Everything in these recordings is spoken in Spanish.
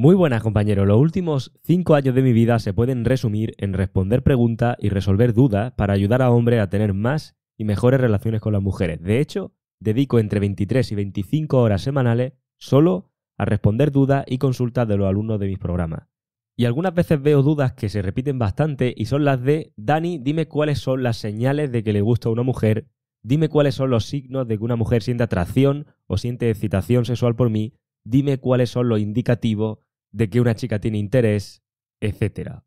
Muy buenas, compañeros. Los últimos 5 años de mi vida se pueden resumir en responder preguntas y resolver dudas para ayudar a hombres a tener más y mejores relaciones con las mujeres. De hecho, dedico entre 23 y 25 horas semanales solo a responder dudas y consultas de los alumnos de mis programas. Y algunas veces veo dudas que se repiten bastante y son las de: Dani, dime cuáles son las señales de que le gusta a una mujer, dime cuáles son los signos de que una mujer siente atracción o siente excitación sexual por mí, dime cuáles son los indicativos de que una chica tiene interés, etc.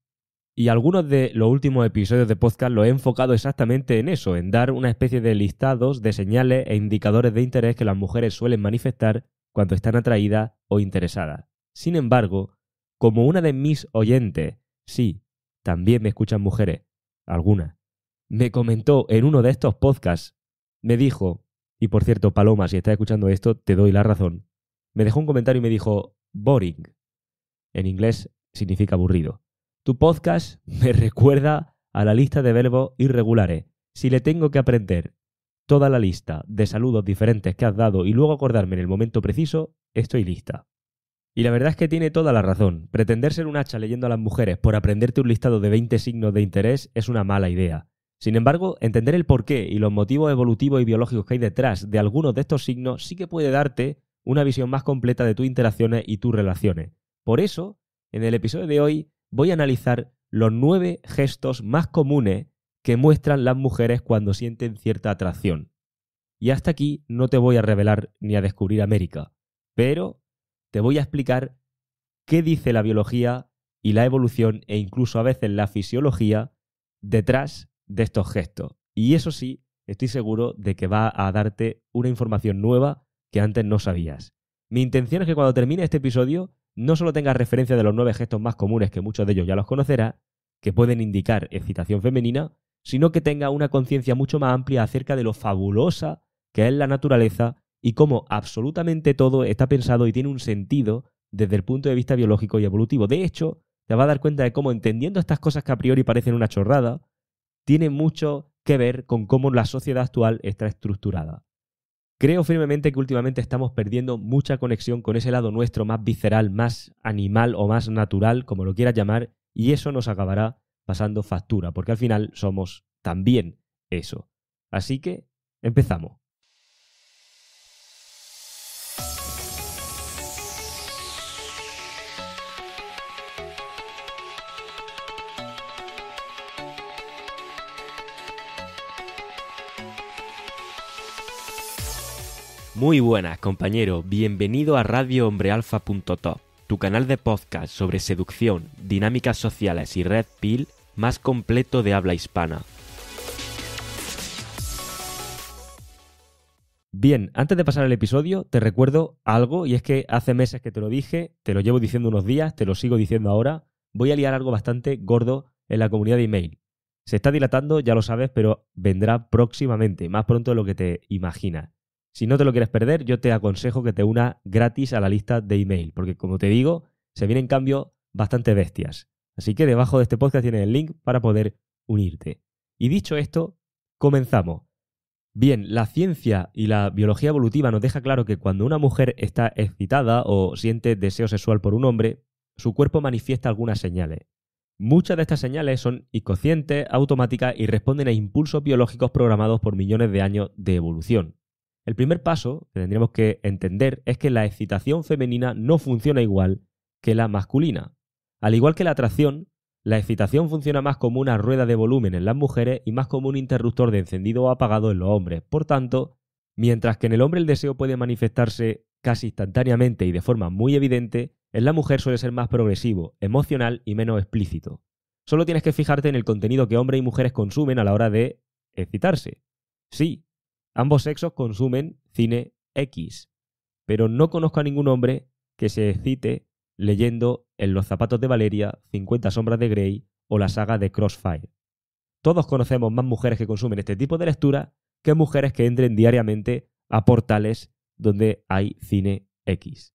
Y algunos de los últimos episodios de podcast los he enfocado exactamente en eso, en dar una especie de listados de señales e indicadores de interés que las mujeres suelen manifestar cuando están atraídas o interesadas. Sin embargo, como una de mis oyentes, sí, también me escuchan mujeres, algunas, me comentó en uno de estos podcasts, me dijo, y por cierto, Paloma, si estás escuchando esto, te doy la razón, me dejó un comentario y me dijo: boring. En inglés significa aburrido. Tu podcast me recuerda a la lista de verbos irregulares. Si le tengo que aprender toda la lista de saludos diferentes que has dado y luego acordarme en el momento preciso, estoy lista. Y la verdad es que tiene toda la razón. Pretender ser un hacha leyendo a las mujeres por aprenderte un listado de 20 signos de interés es una mala idea. Sin embargo, entender el porqué y los motivos evolutivos y biológicos que hay detrás de algunos de estos signos sí que puede darte una visión más completa de tus interacciones y tus relaciones. Por eso, en el episodio de hoy voy a analizar los 9 gestos más comunes que muestran las mujeres cuando sienten cierta atracción. Y hasta aquí no te voy a revelar ni a descubrir América, pero te voy a explicar qué dice la biología y la evolución e incluso a veces la fisiología detrás de estos gestos. Y eso sí, estoy seguro de que va a darte una información nueva que antes no sabías. Mi intención es que cuando termine este episodio no solo tengas referencia de los 9 gestos más comunes, que muchos de ellos ya los conocerás, que pueden indicar excitación femenina, sino que tengas una conciencia mucho más amplia acerca de lo fabulosa que es la naturaleza y cómo absolutamente todo está pensado y tiene un sentido desde el punto de vista biológico y evolutivo. De hecho, te vas a dar cuenta de cómo, entendiendo estas cosas que a priori parecen una chorrada, tiene mucho que ver con cómo la sociedad actual está estructurada. Creo firmemente que últimamente estamos perdiendo mucha conexión con ese lado nuestro más visceral, más animal o más natural, como lo quieras llamar, y eso nos acabará pasando factura, porque al final somos también eso. Así que, empezamos. Muy buenas, compañero. Bienvenido a radiohombrealfa.top, tu canal de podcast sobre seducción, dinámicas sociales y red pill más completo de habla hispana. Bien, antes de pasar al episodio, te recuerdo algo, y es que hace meses que te lo dije, te lo llevo diciendo unos días, te lo sigo diciendo ahora, voy a liar algo bastante gordo en la comunidad de email. Se está dilatando, ya lo sabes, pero vendrá próximamente, más pronto de lo que te imaginas. Si no te lo quieres perder, yo te aconsejo que te unas gratis a la lista de email, porque como te digo, se vienen cambios bastante bestias. Así que debajo de este podcast tienes el link para poder unirte. Y dicho esto, comenzamos. Bien, la ciencia y la biología evolutiva nos deja claro que cuando una mujer está excitada o siente deseo sexual por un hombre, su cuerpo manifiesta algunas señales. Muchas de estas señales son inconscientes, automáticas y responden a impulsos biológicos programados por millones de años de evolución. El primer paso que tendríamos que entender es que la excitación femenina no funciona igual que la masculina. Al igual que la atracción, la excitación funciona más como una rueda de volumen en las mujeres y más como un interruptor de encendido o apagado en los hombres. Por tanto, mientras que en el hombre el deseo puede manifestarse casi instantáneamente y de forma muy evidente, en la mujer suele ser más progresivo, emocional y menos explícito. Solo tienes que fijarte en el contenido que hombres y mujeres consumen a la hora de excitarse. Sí, ambos sexos consumen cine X, pero no conozco a ningún hombre que se excite leyendo En los zapatos de Valeria, 50 sombras de Grey o la saga de Crossfire. Todos conocemos más mujeres que consumen este tipo de lectura que mujeres que entren diariamente a portales donde hay cine X.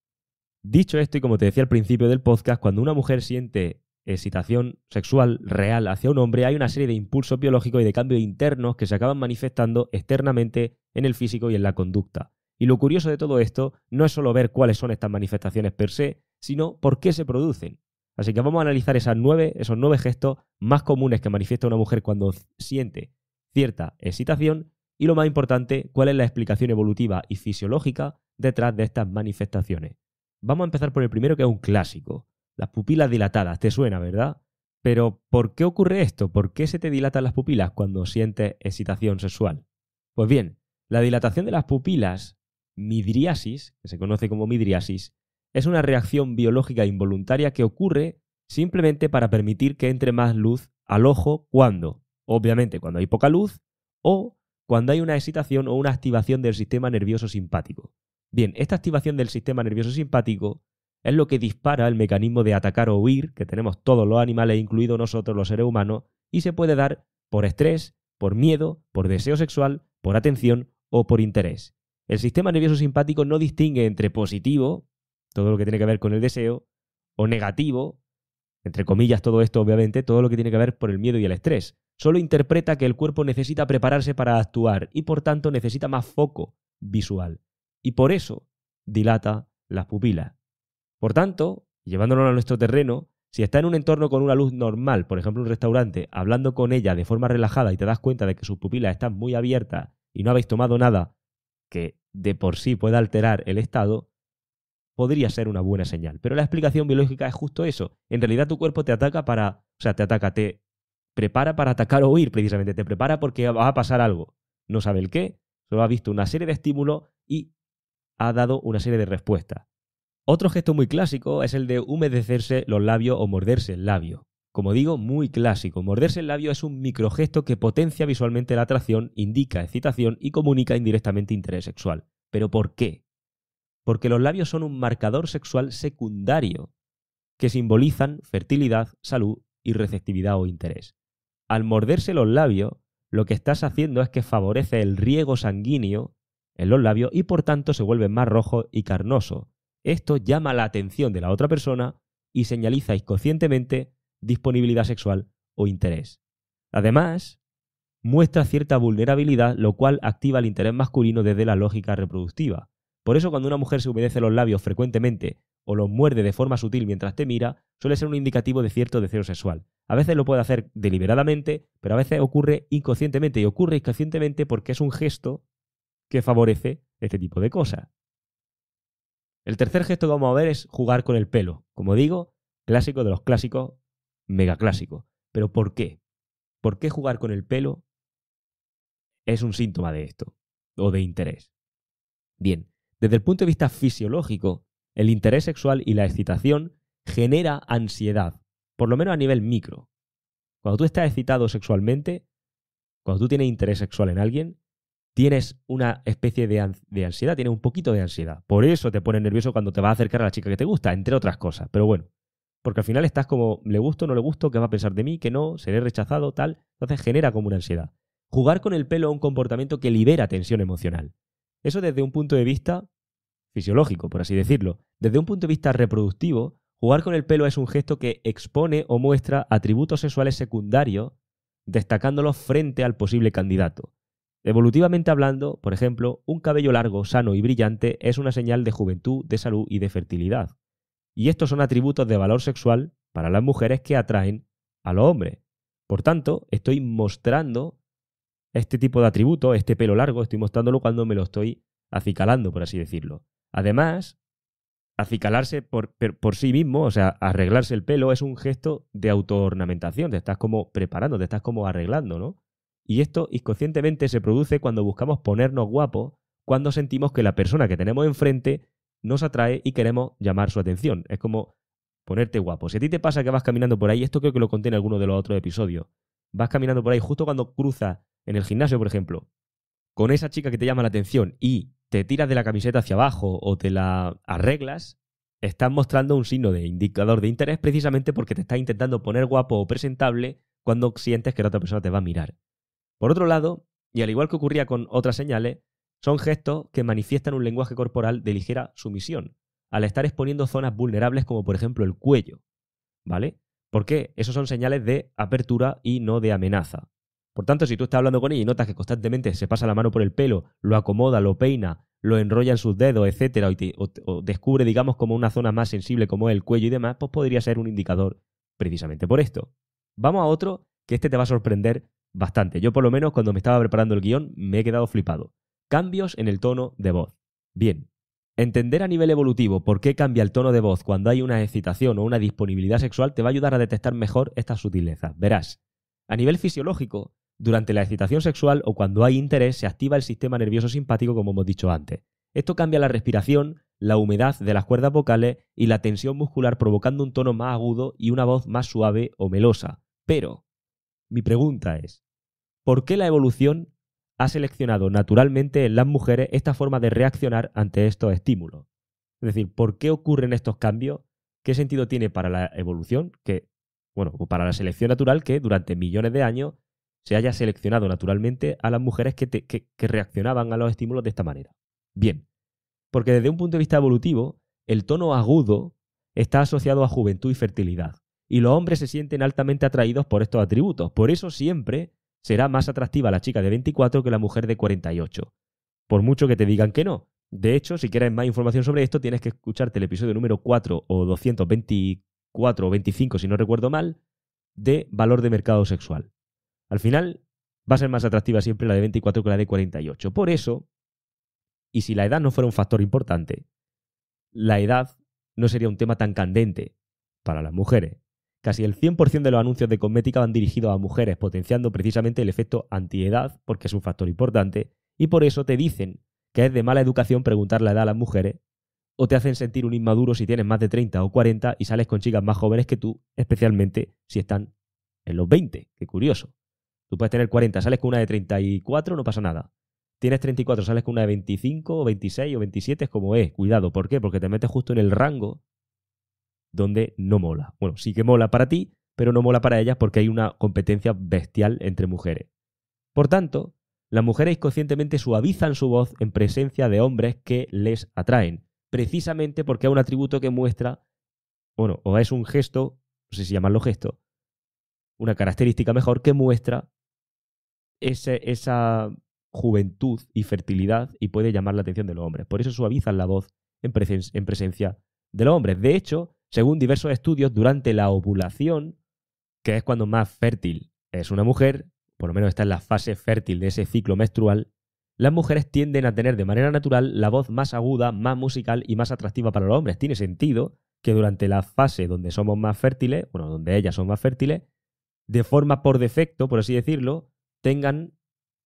Dicho esto, y como te decía al principio del podcast, cuando una mujer siente excitación sexual real hacia un hombre, hay una serie de impulsos biológicos y de cambios internos que se acaban manifestando externamente en el físico y en la conducta. Y lo curioso de todo esto no es solo ver cuáles son estas manifestaciones per se, sino por qué se producen. Así que vamos a analizar esos 9 gestos más comunes que manifiesta una mujer cuando siente cierta excitación y, lo más importante, cuál es la explicación evolutiva y fisiológica detrás de estas manifestaciones. Vamos a empezar por el primero, que es un clásico. Las pupilas dilatadas. Te suena, ¿verdad? Pero, ¿por qué ocurre esto? ¿Por qué se te dilatan las pupilas cuando sientes excitación sexual? Pues bien, la dilatación de las pupilas, midriasis, que se conoce como midriasis, es una reacción biológica involuntaria que ocurre simplemente para permitir que entre más luz al ojo cuando, obviamente, cuando hay poca luz o cuando hay una excitación o una activación del sistema nervioso simpático. Bien, esta activación del sistema nervioso simpático es lo que dispara el mecanismo de atacar o huir que tenemos todos los animales, incluidos nosotros los seres humanos, y se puede dar por estrés, por miedo, por deseo sexual, por atención o por interés. El sistema nervioso simpático no distingue entre positivo, todo lo que tiene que ver con el deseo, o negativo, entre comillas todo esto obviamente, todo lo que tiene que ver por el miedo y el estrés. Solo interpreta que el cuerpo necesita prepararse para actuar y por tanto necesita más foco visual. Y por eso dilata las pupilas. Por tanto, llevándolo a nuestro terreno, si está en un entorno con una luz normal, por ejemplo un restaurante, hablando con ella de forma relajada y te das cuenta de que sus pupilas están muy abiertas y no habéis tomado nada que de por sí pueda alterar el estado, podría ser una buena señal. Pero la explicación biológica es justo eso. En realidad tu cuerpo te prepara para atacar o huir precisamente. Te prepara porque va a pasar algo. No sabe el qué, solo ha visto una serie de estímulos y ha dado una serie de respuestas. Otro gesto muy clásico es el de humedecerse los labios o morderse el labio. Como digo, muy clásico. Morderse el labio es un microgesto que potencia visualmente la atracción, indica excitación y comunica indirectamente interés sexual. ¿Pero por qué? Porque los labios son un marcador sexual secundario que simbolizan fertilidad, salud y receptividad o interés. Al morderse los labios, lo que estás haciendo es que favorece el riego sanguíneo en los labios y por tanto se vuelve más rojo y carnoso. Esto llama la atención de la otra persona y señaliza inconscientemente disponibilidad sexual o interés. Además, muestra cierta vulnerabilidad, lo cual activa el interés masculino desde la lógica reproductiva. Por eso cuando una mujer se humedece los labios frecuentemente o los muerde de forma sutil mientras te mira, suele ser un indicativo de cierto deseo sexual. A veces lo puede hacer deliberadamente, pero a veces ocurre inconscientemente, y ocurre inconscientemente porque es un gesto que favorece este tipo de cosas. El tercer gesto que vamos a ver es jugar con el pelo. Como digo, clásico de los clásicos, mega clásico. ¿Pero por qué? ¿Por qué jugar con el pelo es un síntoma de esto? O de interés. Bien, desde el punto de vista fisiológico, el interés sexual y la excitación genera ansiedad, por lo menos a nivel micro. Cuando tú estás excitado sexualmente, cuando tú tienes interés sexual en alguien, tienes una especie de ansiedad, tienes un poquito de ansiedad. Por eso te pones nervioso cuando te vas a acercar a la chica que te gusta, entre otras cosas. Pero bueno, porque al final estás como, ¿le gusto, no le gusto? ¿Qué va a pensar de mí? ¿Que no? ¿Seré rechazado? Tal. Entonces genera como una ansiedad. Jugar con el pelo es un comportamiento que libera tensión emocional. Eso desde un punto de vista fisiológico, por así decirlo. Desde un punto de vista reproductivo, jugar con el pelo es un gesto que expone o muestra atributos sexuales secundarios, destacándolos frente al posible candidato. Evolutivamente hablando, por ejemplo, un cabello largo, sano y brillante es una señal de juventud, de salud y de fertilidad. Y estos son atributos de valor sexual para las mujeres que atraen a los hombres. Por tanto, estoy mostrando este tipo de atributos, este pelo largo, estoy mostrándolo cuando me lo estoy acicalando, por así decirlo. Además, acicalarse por sí mismo, o sea, arreglarse el pelo es un gesto de autoornamentación, te estás como preparando, te estás como arreglando, ¿no? Y esto inconscientemente se produce cuando buscamos ponernos guapos, cuando sentimos que la persona que tenemos enfrente nos atrae y queremos llamar su atención. Es como ponerte guapo. Si a ti te pasa que vas caminando por ahí, esto creo que lo conté en alguno de los otros episodios, vas caminando por ahí justo cuando cruzas en el gimnasio, por ejemplo, con esa chica que te llama la atención y te tiras de la camiseta hacia abajo o te la arreglas, estás mostrando un signo de indicador de interés precisamente porque te estás intentando poner guapo o presentable cuando sientes que la otra persona te va a mirar. Por otro lado, y al igual que ocurría con otras señales, son gestos que manifiestan un lenguaje corporal de ligera sumisión, al estar exponiendo zonas vulnerables como por ejemplo el cuello, ¿vale? ¿Por qué? Esos son señales de apertura y no de amenaza. Por tanto, si tú estás hablando con ella y notas que constantemente se pasa la mano por el pelo, lo acomoda, lo peina, lo enrolla en sus dedos, etcétera, o descubre, digamos, como una zona más sensible como es el cuello y demás, pues podría ser un indicador precisamente por esto. Vamos a otro que este te va a sorprender bastante. Yo, por lo menos, cuando me estaba preparando el guión, me he quedado flipado. Cambios en el tono de voz. Bien, entender a nivel evolutivo por qué cambia el tono de voz cuando hay una excitación o una disponibilidad sexual te va a ayudar a detectar mejor estas sutilezas. Verás, a nivel fisiológico, durante la excitación sexual o cuando hay interés se activa el sistema nervioso simpático, como hemos dicho antes. Esto cambia la respiración, la humedad de las cuerdas vocales y la tensión muscular, provocando un tono más agudo y una voz más suave o melosa. Pero mi pregunta es, ¿por qué la evolución ha seleccionado naturalmente en las mujeres esta forma de reaccionar ante estos estímulos? Es decir, ¿por qué ocurren estos cambios? ¿Qué sentido tiene para la evolución o para la selección natural que durante millones de años se haya seleccionado naturalmente a las mujeres que reaccionaban a los estímulos de esta manera? Bien, porque desde un punto de vista evolutivo, el tono agudo está asociado a juventud y fertilidad, y los hombres se sienten altamente atraídos por estos atributos. Por eso siempre será más atractiva la chica de 24 que la mujer de 48, por mucho que te digan que no. De hecho, si quieres más información sobre esto, tienes que escucharte el episodio número 4 o 224 o 25, si no recuerdo mal, de valor de mercado sexual. Al final, va a ser más atractiva siempre la de 24 que la de 48. Por eso, y si la edad no fuera un factor importante, la edad no sería un tema tan candente para las mujeres. Casi el 100% de los anuncios de cosmética van dirigidos a mujeres, potenciando precisamente el efecto antiedad, porque es un factor importante, y por eso te dicen que es de mala educación preguntar la edad a las mujeres, o te hacen sentir un inmaduro si tienes más de 30 o 40 y sales con chicas más jóvenes que tú, especialmente si están en los 20. Qué curioso. Tú puedes tener 40, sales con una de 34, no pasa nada. Tienes 34, sales con una de 25 o 26 o 27, es como es. Cuidado, ¿por qué? Porque te metes justo en el rango donde no mola. Bueno, sí que mola para ti, pero no mola para ellas porque hay una competencia bestial entre mujeres. Por tanto, las mujeres inconscientemente suavizan su voz en presencia de hombres que les atraen, precisamente porque es un atributo que muestra, o es un gesto, no sé si llamarlo gesto, una característica mejor que muestra esa juventud y fertilidad y puede llamar la atención de los hombres. Por eso suavizan la voz en presencia de los hombres. De hecho, según diversos estudios, durante la ovulación, que es cuando más fértil es una mujer, por lo menos está en la fase fértil de ese ciclo menstrual, las mujeres tienden a tener de manera natural la voz más aguda, más musical y más atractiva para los hombres. Tiene sentido que durante la fase donde somos más fértiles, donde ellas son más fértiles, de forma por defecto, por así decirlo, tengan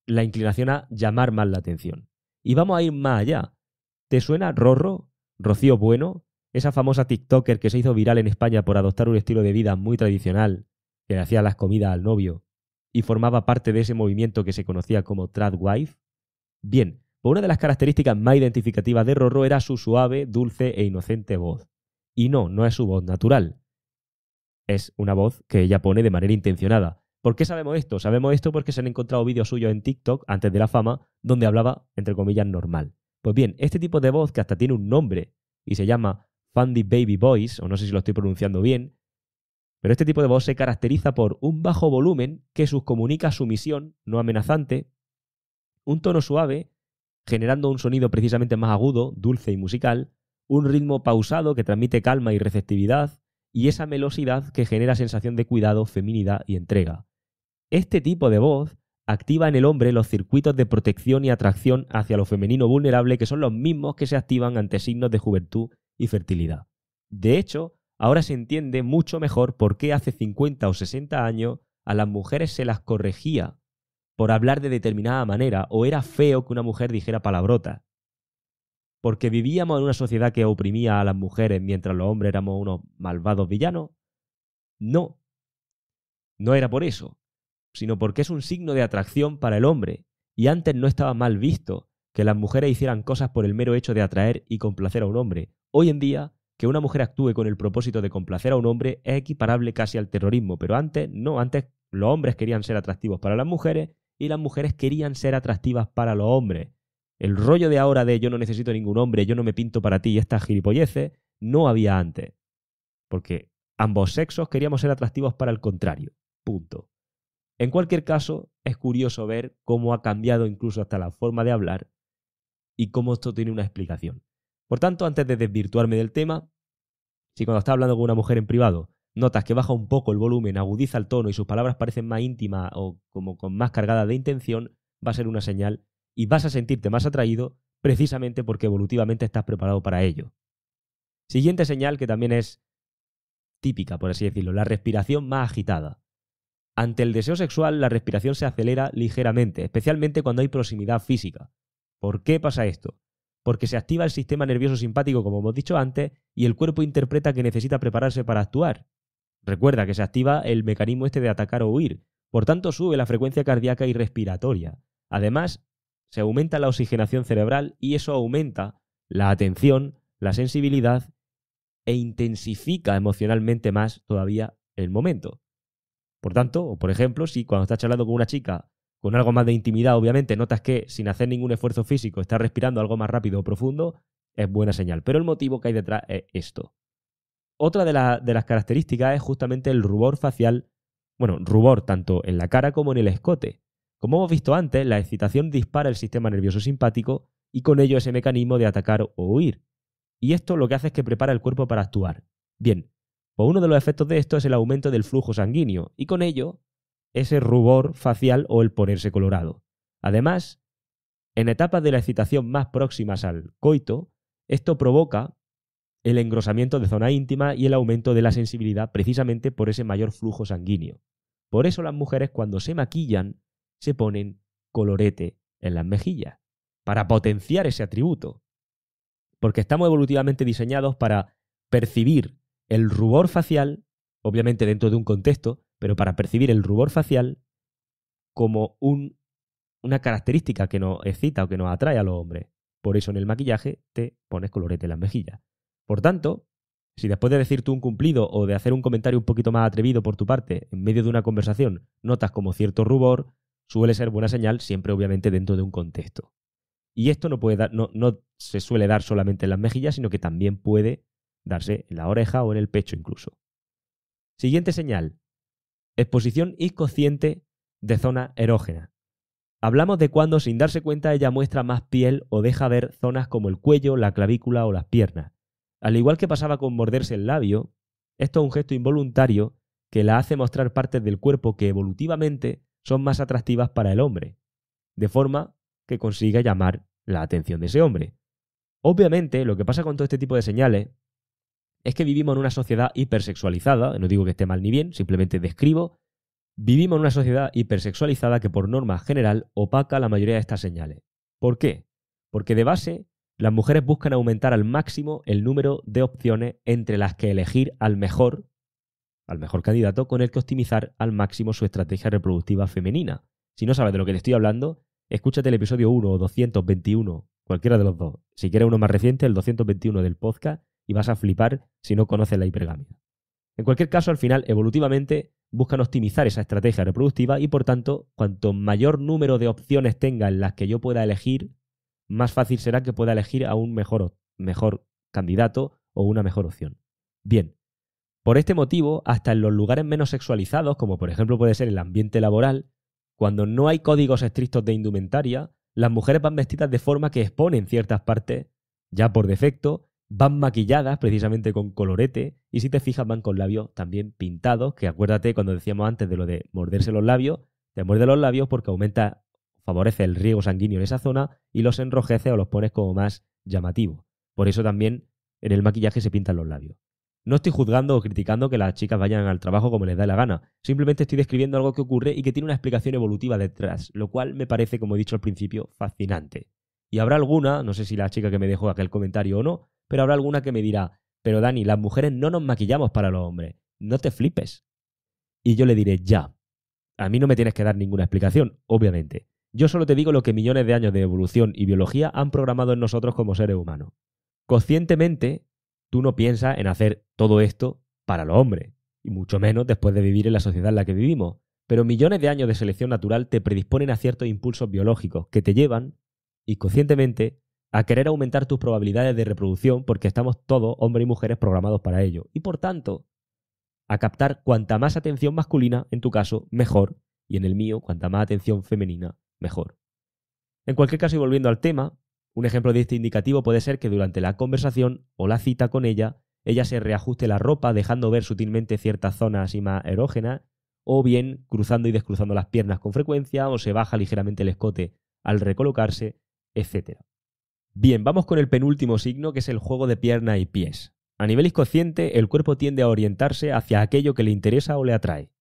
la inclinación a llamar más la atención. Y vamos a ir más allá. ¿Te suena Rorro? Rocío Bueno, esa famosa TikToker que se hizo viral en España por adoptar un estilo de vida muy tradicional, que le hacía las comidas al novio, y formaba parte de ese movimiento que se conocía como Tradwife. Bien, pues una de las características más identificativas de Rorro era su suave, dulce e inocente voz. Y no es su voz natural. Es una voz que ella pone de manera intencionada. ¿Por qué sabemos esto? Sabemos esto porque se han encontrado vídeos suyos en TikTok, antes de la fama, donde hablaba, entre comillas, normal. Pues bien, este tipo de voz, que hasta tiene un nombre y se llama Fundy Baby Voice, o no sé si lo estoy pronunciando bien, pero este tipo de voz se caracteriza por un bajo volumen que subcomunica sumisión, no amenazante, un tono suave, generando un sonido precisamente más agudo, dulce y musical, un ritmo pausado que transmite calma y receptividad, y esa melosidad que genera sensación de cuidado, feminidad y entrega. Este tipo de voz activa en el hombre los circuitos de protección y atracción hacia lo femenino vulnerable, que son los mismos que se activan ante signos de juventud y fertilidad. De hecho, ahora se entiende mucho mejor por qué hace 50 o 60 años a las mujeres se las corregía por hablar de determinada manera, o era feo que una mujer dijera palabrotas. ¿Porque vivíamos en una sociedad que oprimía a las mujeres mientras los hombres éramos unos malvados villanos? No. No era por eso, sino porque es un signo de atracción para el hombre, y antes no estaba mal visto que las mujeres hicieran cosas por el mero hecho de atraer y complacer a un hombre. Hoy en día, que una mujer actúe con el propósito de complacer a un hombre es equiparable casi al terrorismo, pero antes no, antes los hombres querían ser atractivos para las mujeres y las mujeres querían ser atractivas para los hombres. El rollo de ahora de yo no necesito ningún hombre, yo no me pinto para ti y estas gilipolleces, no había antes. Porque ambos sexos queríamos ser atractivos para el contrario. Punto. En cualquier caso, es curioso ver cómo ha cambiado incluso hasta la forma de hablar y cómo esto tiene una explicación. Por tanto, antes de desvirtuarme del tema, si cuando estás hablando con una mujer en privado notas que baja un poco el volumen, agudiza el tono y sus palabras parecen más íntimas o como con más cargadas de intención, va a ser una señal y vas a sentirte más atraído precisamente porque evolutivamente estás preparado para ello. Siguiente señal que también es típica, por así decirlo, la respiración más agitada. Ante el deseo sexual, la respiración se acelera ligeramente, especialmente cuando hay proximidad física. ¿Por qué pasa esto? Porque se activa el sistema nervioso simpático, como hemos dicho antes, y el cuerpo interpreta que necesita prepararse para actuar. Recuerda que se activa el mecanismo este de atacar o huir, por tanto sube la frecuencia cardíaca y respiratoria. Además, se aumenta la oxigenación cerebral y eso aumenta la atención, la sensibilidad e intensifica emocionalmente más todavía el momento. Por tanto, o por ejemplo, si cuando estás charlando con una chica con algo más de intimidad, obviamente notas que sin hacer ningún esfuerzo físico está respirando algo más rápido o profundo, es buena señal. Pero el motivo que hay detrás es esto. Otra de las características es justamente el rubor facial, rubor tanto en la cara como en el escote. Como hemos visto antes, la excitación dispara el sistema nervioso simpático y con ello ese mecanismo de atacar o huir. Y esto lo que hace es que prepara el cuerpo para actuar. Bien, pues uno de los efectos de esto es el aumento del flujo sanguíneo y con ello ese rubor facial o el ponerse colorado. Además, en etapas de la excitación más próximas al coito, esto provoca el engrosamiento de zona íntima y el aumento de la sensibilidad precisamente por ese mayor flujo sanguíneo. Por eso las mujeres cuando se maquillan se ponen colorete en las mejillas, para potenciar ese atributo. Porque estamos evolutivamente diseñados para percibir el rubor facial, obviamente dentro de un contexto, pero para percibir el rubor facial como una característica que nos excita o que nos atrae a los hombres. Por eso en el maquillaje te pones colorete en las mejillas. Por tanto, si después de decir tú un cumplido o de hacer un comentario un poquito más atrevido por tu parte en medio de una conversación notas como cierto rubor, suele ser buena señal siempre obviamente dentro de un contexto. Y esto no se suele dar solamente en las mejillas, sino que también puede darse en la oreja o en el pecho incluso. Siguiente señal. Exposición inconsciente de zona erógena. Hablamos de cuando sin darse cuenta ella muestra más piel o deja ver zonas como el cuello, la clavícula o las piernas. Al igual que pasaba con morderse el labio, esto es un gesto involuntario que la hace mostrar partes del cuerpo que evolutivamente son más atractivas para el hombre, de forma que consiga llamar la atención de ese hombre. Obviamente, lo que pasa con todo este tipo de señales es que vivimos en una sociedad hipersexualizada, no digo que esté mal ni bien, simplemente describo, vivimos en una sociedad hipersexualizada que por norma general opaca la mayoría de estas señales. ¿Por qué? Porque de base, las mujeres buscan aumentar al máximo el número de opciones entre las que elegir al mejor candidato con el que optimizar al máximo su estrategia reproductiva femenina. Si no sabes de lo que te estoy hablando, escúchate el episodio 1 o 221, cualquiera de los dos. Si quieres uno más reciente, el 221 del podcast, y vas a flipar si no conoces la hipergamia. En cualquier caso, al final, evolutivamente, buscan optimizar esa estrategia reproductiva y, por tanto, cuanto mayor número de opciones tenga en las que yo pueda elegir, más fácil será que pueda elegir a un mejor candidato o una mejor opción. Bien, por este motivo, hasta en los lugares menos sexualizados, como por ejemplo puede ser el ambiente laboral, cuando no hay códigos estrictos de indumentaria, las mujeres van vestidas de forma que exponen ciertas partes ya por defecto, van maquilladas precisamente con colorete y si te fijas van con labios también pintados, que acuérdate cuando decíamos antes de lo de morderse los labios, te muerde los labios porque favorece el riego sanguíneo en esa zona y los enrojece o los pones como más llamativos. Por eso también en el maquillaje se pintan los labios. No estoy juzgando o criticando que las chicas vayan al trabajo como les da la gana. Simplemente estoy describiendo algo que ocurre y que tiene una explicación evolutiva detrás, lo cual me parece, como he dicho al principio, fascinante. Y habrá alguna, no sé si la chica que me dejó aquel comentario o no, pero habrá alguna que me dirá, pero Dani, las mujeres no nos maquillamos para los hombres, no te flipes. Y yo le diré, ya, a mí no me tienes que dar ninguna explicación, obviamente. Yo solo te digo lo que millones de años de evolución y biología han programado en nosotros como seres humanos. Conscientemente, tú no piensas en hacer todo esto para los hombres, y mucho menos después de vivir en la sociedad en la que vivimos. Pero millones de años de selección natural te predisponen a ciertos impulsos biológicos que te llevan, inconscientemente, a querer aumentar tus probabilidades de reproducción porque estamos todos, hombres y mujeres, programados para ello. Y por tanto, a captar cuanta más atención masculina, en tu caso, mejor, y en el mío, cuanta más atención femenina, mejor. En cualquier caso, y volviendo al tema, un ejemplo de este indicativo puede ser que durante la conversación o la cita con ella se reajuste la ropa dejando ver sutilmente ciertas zonas así más erógenas, o bien cruzando y descruzando las piernas con frecuencia, o se baja ligeramente el escote al recolocarse, etc. Bien, vamos con el penúltimo signo, que es el juego de pierna y pies. A nivel inconsciente, el cuerpo tiende a orientarse hacia aquello que le interesa o le atrae.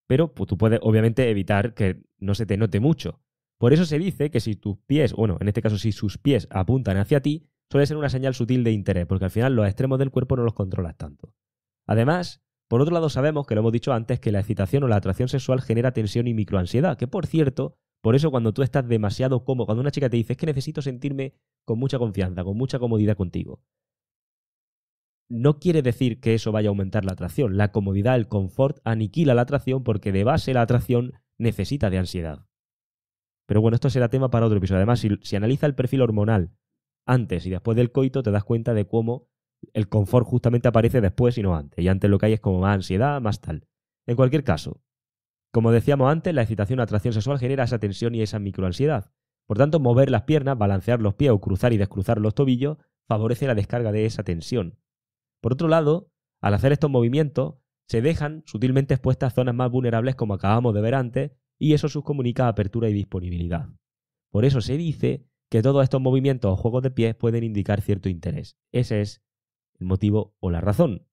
Pero pues, tú puedes obviamente evitar que no se te note mucho. Por eso se dice que si tus pies, bueno, en este caso si sus pies apuntan hacia ti, suele ser una señal sutil de interés, porque al final los extremos del cuerpo no los controlas tanto. Además, por otro lado sabemos, que lo hemos dicho antes, que la excitación o la atracción sexual genera tensión y microansiedad, que por cierto, por eso cuando tú estás demasiado cómodo, cuando una chica te dice es que necesito sentirme con mucha confianza, con mucha comodidad contigo, no quiere decir que eso vaya a aumentar la atracción. La comodidad, el confort aniquila la atracción porque de base la atracción necesita de ansiedad. Pero bueno, esto será tema para otro episodio. Además, si analiza el perfil hormonal antes y después del coito, te das cuenta de cómo el confort justamente aparece después y no antes. Y antes lo que hay es como más ansiedad, más tal. En cualquier caso, como decíamos antes, la excitación o atracción sexual genera esa tensión y esa microansiedad. Por tanto, mover las piernas, balancear los pies o cruzar y descruzar los tobillos favorece la descarga de esa tensión. Por otro lado, al hacer estos movimientos, se dejan sutilmente expuestas zonas más vulnerables como acabamos de ver antes, y eso subcomunica apertura y disponibilidad. Por eso se dice que todos estos movimientos o juegos de pies pueden indicar cierto interés. Ese es el motivo o la razón.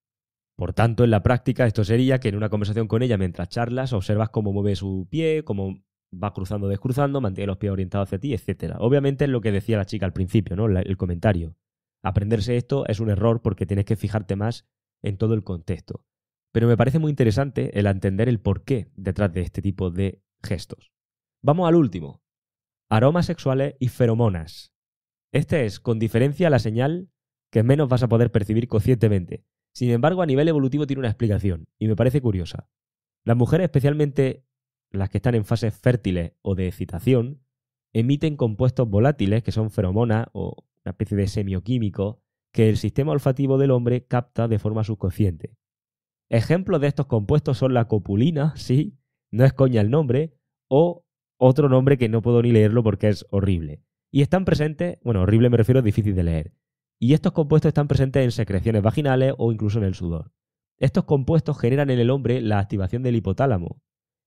Por tanto, en la práctica esto sería que en una conversación con ella mientras charlas observas cómo mueve su pie, cómo va cruzando o descruzando, mantiene los pies orientados hacia ti, etc. Obviamente es lo que decía la chica al principio, ¿no? El comentario. Aprenderse esto es un error porque tienes que fijarte más en todo el contexto. Pero me parece muy interesante el entender el porqué detrás de este tipo de gestos. Vamos al último. Aromas sexuales y feromonas. Este es, con diferencia, la señal que menos vas a poder percibir conscientemente. Sin embargo, a nivel evolutivo tiene una explicación, y me parece curiosa. Las mujeres, especialmente las que están en fases fértiles o de excitación, emiten compuestos volátiles, que son feromonas o una especie de semioquímicos, que el sistema olfativo del hombre capta de forma subconsciente. Ejemplos de estos compuestos son la copulina, sí, no es coña el nombre, o otro nombre que no puedo ni leerlo porque es horrible. Y están presentes, bueno, horrible me refiero a difícil de leer. Y estos compuestos están presentes en secreciones vaginales o incluso en el sudor. Estos compuestos generan en el hombre la activación del hipotálamo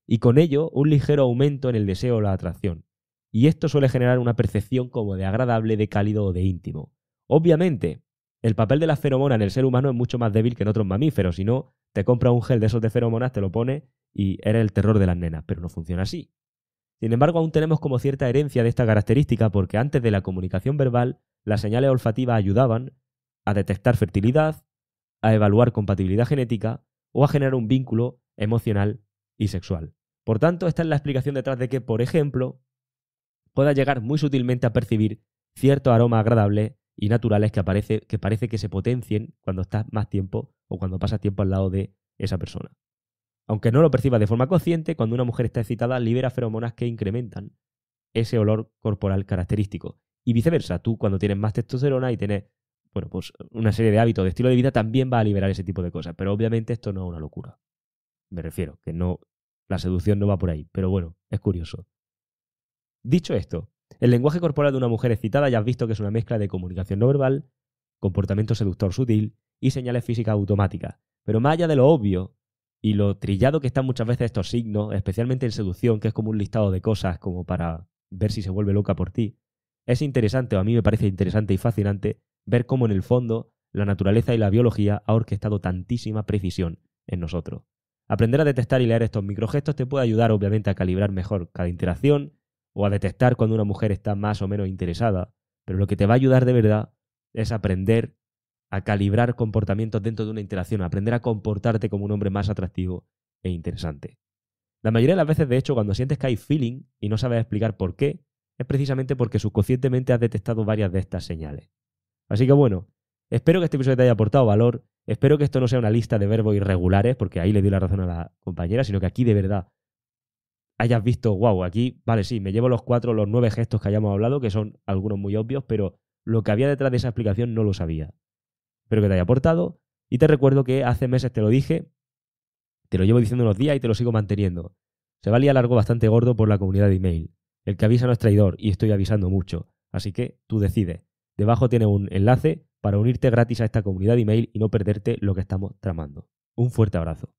y con ello un ligero aumento en el deseo o la atracción. Y esto suele generar una percepción como de agradable, de cálido o de íntimo. Obviamente, el papel de la feromona en el ser humano es mucho más débil que en otros mamíferos, si no, te compras un gel de esos de feromonas, te lo pones y eres el terror de las nenas, pero no funciona así. Sin embargo, aún tenemos como cierta herencia de esta característica porque antes de la comunicación verbal, las señales olfativas ayudaban a detectar fertilidad, a evaluar compatibilidad genética o a generar un vínculo emocional y sexual. Por tanto, esta es la explicación detrás de que, por ejemplo, pueda llegar muy sutilmente a percibir ciertos aromas agradables y naturales que parece que se potencien cuando estás más tiempo o cuando pasas tiempo al lado de esa persona. Aunque no lo percibas de forma consciente, cuando una mujer está excitada libera feromonas que incrementan ese olor corporal característico. Y viceversa, tú cuando tienes más testosterona y tienes pues una serie de hábitos de estilo de vida también va a liberar ese tipo de cosas. Pero obviamente esto no es una locura. Me refiero, que no, la seducción no va por ahí. Pero bueno, es curioso. Dicho esto, el lenguaje corporal de una mujer excitada ya has visto que es una mezcla de comunicación no verbal, comportamiento seductor sutil y señales físicas automáticas. Pero más allá de lo obvio y lo trillado que están muchas veces estos signos, especialmente en seducción, que es como un listado de cosas como para ver si se vuelve loca por ti, es interesante, o a mí me parece interesante y fascinante, ver cómo en el fondo la naturaleza y la biología ha orquestado tantísima precisión en nosotros. Aprender a detectar y leer estos microgestos te puede ayudar obviamente a calibrar mejor cada interacción o a detectar cuando una mujer está más o menos interesada, pero lo que te va a ayudar de verdad es aprender a calibrar comportamientos dentro de una interacción, a aprender a comportarte como un hombre más atractivo e interesante. La mayoría de las veces, de hecho, cuando sientes que hay feeling y no sabes explicar por qué, es precisamente porque subconscientemente has detectado varias de estas señales. Así que bueno, espero que este episodio te haya aportado valor, espero que esto no sea una lista de verbos irregulares, porque ahí le di la razón a la compañera, sino que aquí de verdad hayas visto, wow, aquí, vale, sí, me llevo los 9 gestos que hayamos hablado, que son algunos muy obvios, pero lo que había detrás de esa explicación no lo sabía. Espero que te haya aportado y te recuerdo que hace meses te lo dije, te lo llevo diciendo unos días y te lo sigo manteniendo. Se va a liar algo bastante gordo por la comunidad de email. El que avisa no es traidor y estoy avisando mucho. Así que tú decides. Debajo tienes un enlace para unirte gratis a esta comunidad de email y no perderte lo que estamos tramando. Un fuerte abrazo.